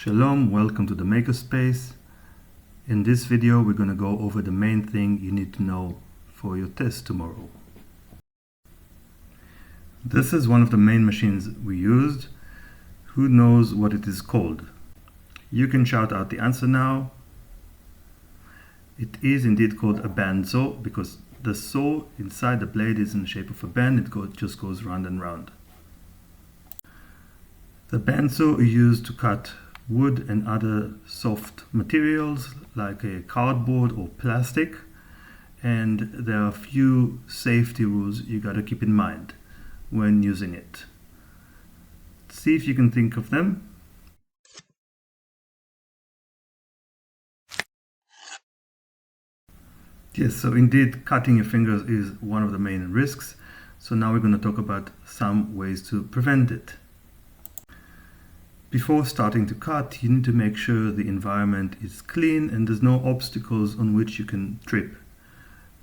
Shalom, welcome to the MakerSpace. In this video we're going to go over the main thing you need to know for your test tomorrow. This is one of the main machines we used. Who knows what it is called? You can shout out the answer now. It is indeed called a bandsaw because the saw inside the blade is in the shape of a band. It just goes round and round. The bandsaw is used to cut wood and other soft materials like a cardboard or plastic, and there are a few safety rules you got to keep in mind when using it. See if you can think of them. Yes, so indeed cutting your fingers is one of the main risks. So now we're going to talk about some ways to prevent it. Before starting to cut, you need to make sure the environment is clean and there's no obstacles on which you can trip.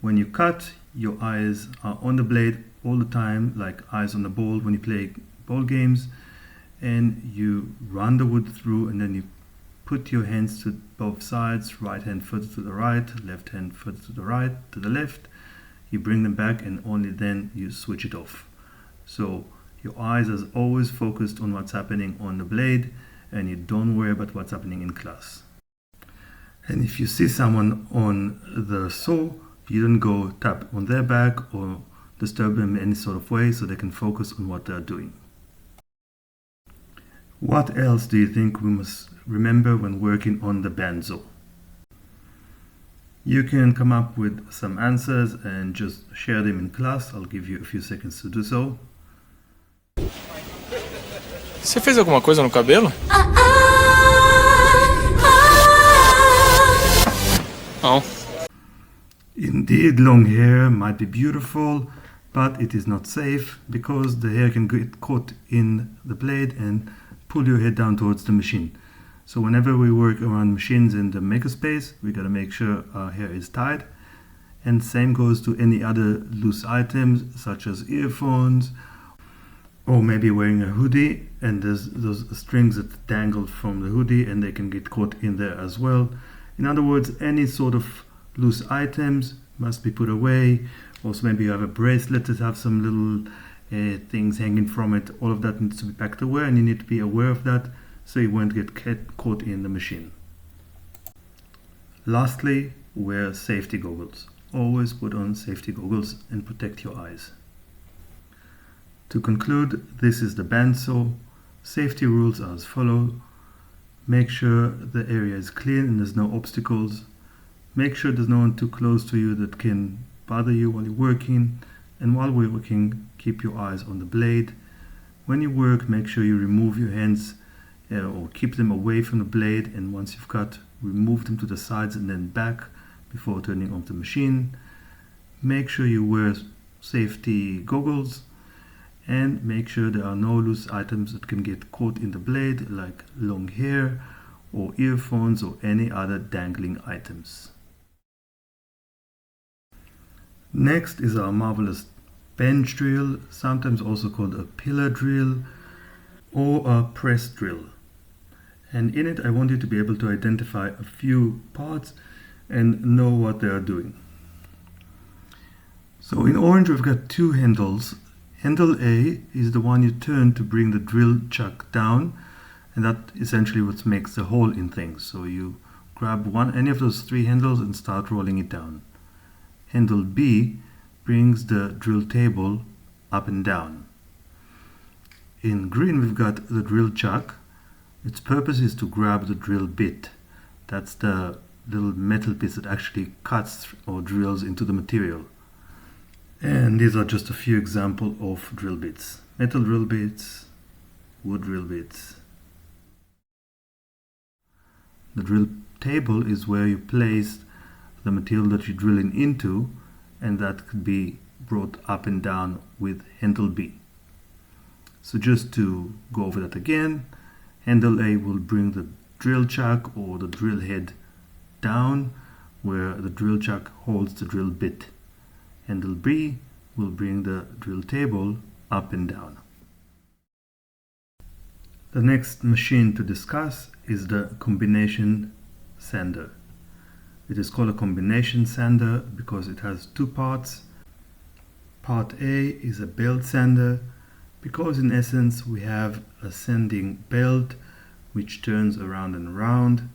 When you cut, your eyes are on the blade all the time, like eyes on the ball when you play ball games, and you run the wood through and then you put your hands to both sides, right hand further to the right, left hand further to the right, to the left. You bring them back and only then you switch it off. So your eyes are always focused on what's happening on the blade and you don't worry about what's happening in class. And if you see someone on the saw, you don't go tap on their back or disturb them in any sort of way so they can focus on what they're doing. What else do you think we must remember when working on the bandsaw? You can come up with some answers and just share them in class. I'll give you a few seconds to do so. Você fez alguma coisa no cabelo? Não. Indeed, long hair might be beautiful, but it is not safe because the hair can get caught in the blade and pull your head down towards the machine. So whenever we work around machines in the MakerSpace, we got to make sure our hair is tied. And same goes to any other loose items such as earphones, or maybe wearing a hoodie and there's those strings that dangle from the hoodie and they can get caught in there as well. In other words, any sort of loose items must be put away. Also, maybe you have a bracelet that have some little things hanging from it. All of that needs to be packed away and you need to be aware of that so you won't get caught in the machine. Lastly, wear safety goggles. Always put on safety goggles and protect your eyes. To conclude, this is the bandsaw. Safety rules are as follows. Make sure the area is clean and there's no obstacles. Make sure there's no one too close to you that can bother you while you're working. And while we're working, keep your eyes on the blade. When you work, make sure you remove your hands or keep them away from the blade. And once you've cut, remove them to the sides and then back before turning off the machine. Make sure you wear safety goggles. And make sure there are no loose items that can get caught in the blade, like long hair or earphones or any other dangling items. Next is our marvelous bench drill, sometimes also called a pillar drill or a press drill. And in it I want you to be able to identify a few parts and know what they are doing. So in orange we've got two handles. Handle A is the one you turn to bring the drill chuck down, and that essentially what makes the hole in things. So you grab any of those three handles and start rolling it down. Handle B brings the drill table up and down. In green we've got the drill chuck. Its purpose is to grab the drill bit. That's the little metal piece that actually cuts or drills into the material. And these are just a few examples of drill bits. Metal drill bits, wood drill bits. The drill table is where you place the material that you're drilling into, and that could be brought up and down with handle B. So just to go over that again, handle A will bring the drill chuck or the drill head down where the drill chuck holds the drill bit. Handle B will bring the drill table up and down. The next machine to discuss is the combination sander. It is called a combination sander because it has two parts. Part A is a belt sander because in essence we have a sanding belt which turns around and around.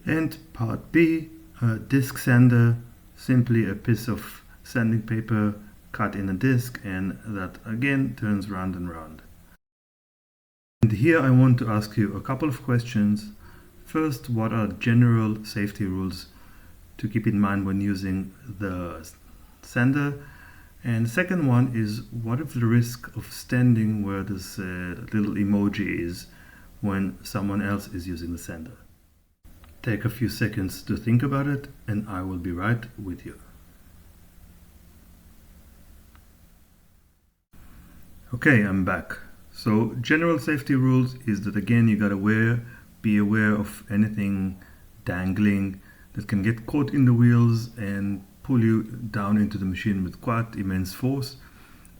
And part B, a disc sander, simply a piece of sanding paper cut in a disc and that again turns round and round. And here I want to ask you a couple of questions. First, what are general safety rules to keep in mind when using the sander? And the second one is, what if the risk of standing where this little emoji is when someone else is using the sander? Take a few seconds to think about it and I will be right with you. Okay, I'm back. So general safety rules is that again you gotta be aware of anything dangling that can get caught in the wheels and pull you down into the machine with quite immense force.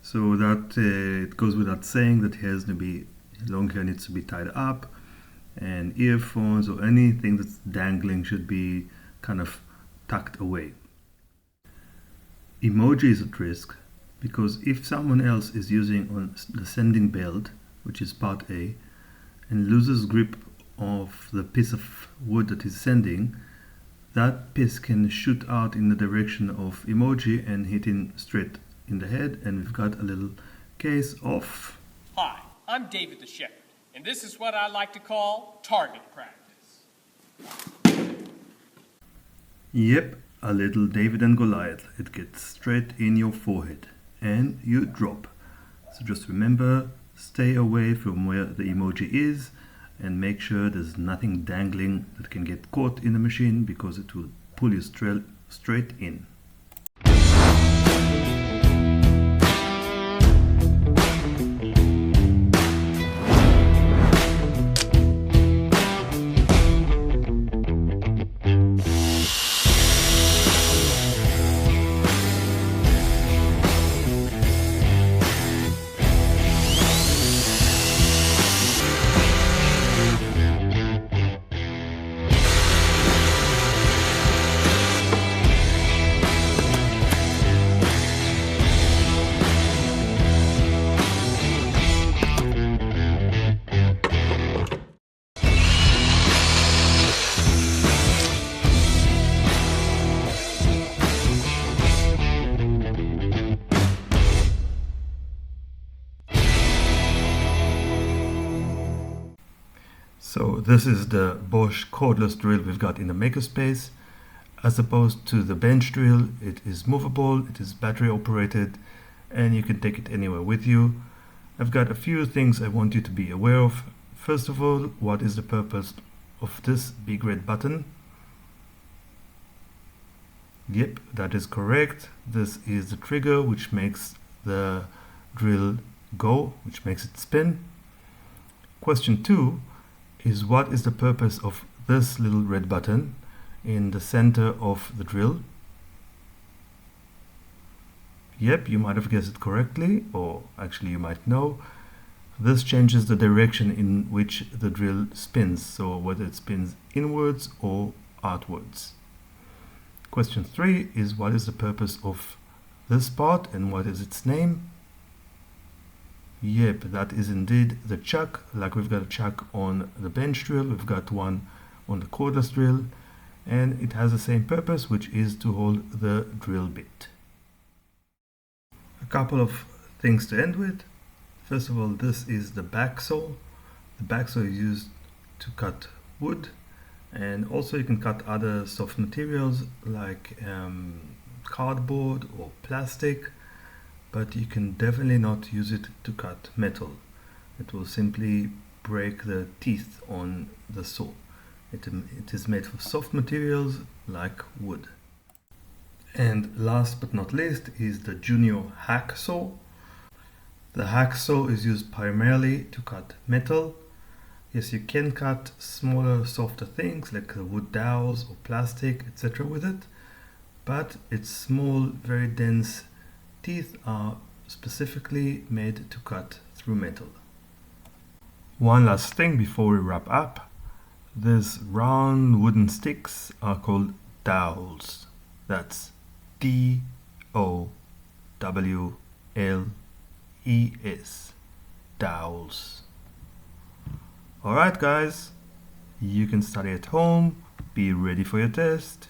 So that it goes without saying that long hair needs to be tied up, and earphones or anything that's dangling should be kind of tucked away. Emoji is at risk because if someone else is using on the sanding belt, which is part A, and loses grip of the piece of wood that is sanding, that piece can shoot out in the direction of emoji and hit him straight in the head, and we've got a little case of... Hi, I'm David the Shepherd, and this is what I like to call target practice. Yep, a little David and Goliath. It gets straight in your forehead and you drop. So just remember, stay away from where the emoji is and make sure there's nothing dangling that can get caught in the machine because it will pull you straight in. So this is the Bosch cordless drill we've got in the MakerSpace. As opposed to the bench drill, it is movable, it is battery operated, and you can take it anywhere with you. I've got a few things I want you to be aware of. First of all, what is the purpose of this big red button? Yep, that is correct. This is the trigger which makes the drill go, which makes it spin. Question 2 is, what is the purpose of this little red button in the center of the drill? Yep, you might have guessed it correctly, or actually you might know. This changes the direction in which the drill spins, so whether it spins inwards or outwards. Question 3 is, what is the purpose of this part and what is its name? Yep, that is indeed the chuck. Like we've got a chuck on the bench drill, we've got one on the cordless drill, and it has the same purpose, which is to hold the drill bit. A couple of things to end with. First of all, this is the back saw. The back saw is used to cut wood, and also you can cut other soft materials like cardboard or plastic, but you can definitely not use it to cut metal. It will simply break the teeth on the saw. It is made for soft materials like wood. And last but not least is the junior hack saw. The hack saw is used primarily to cut metal. Yes, you can cut smaller, softer things like wood dowels or plastic, etc. with it, but its small, very dense teeth are specifically made to cut through metal. One last thing before we wrap up. These round wooden sticks are called dowels. That's D-O-W-L-E-S. Dowels. Alright guys, you can study at home, be ready for your test.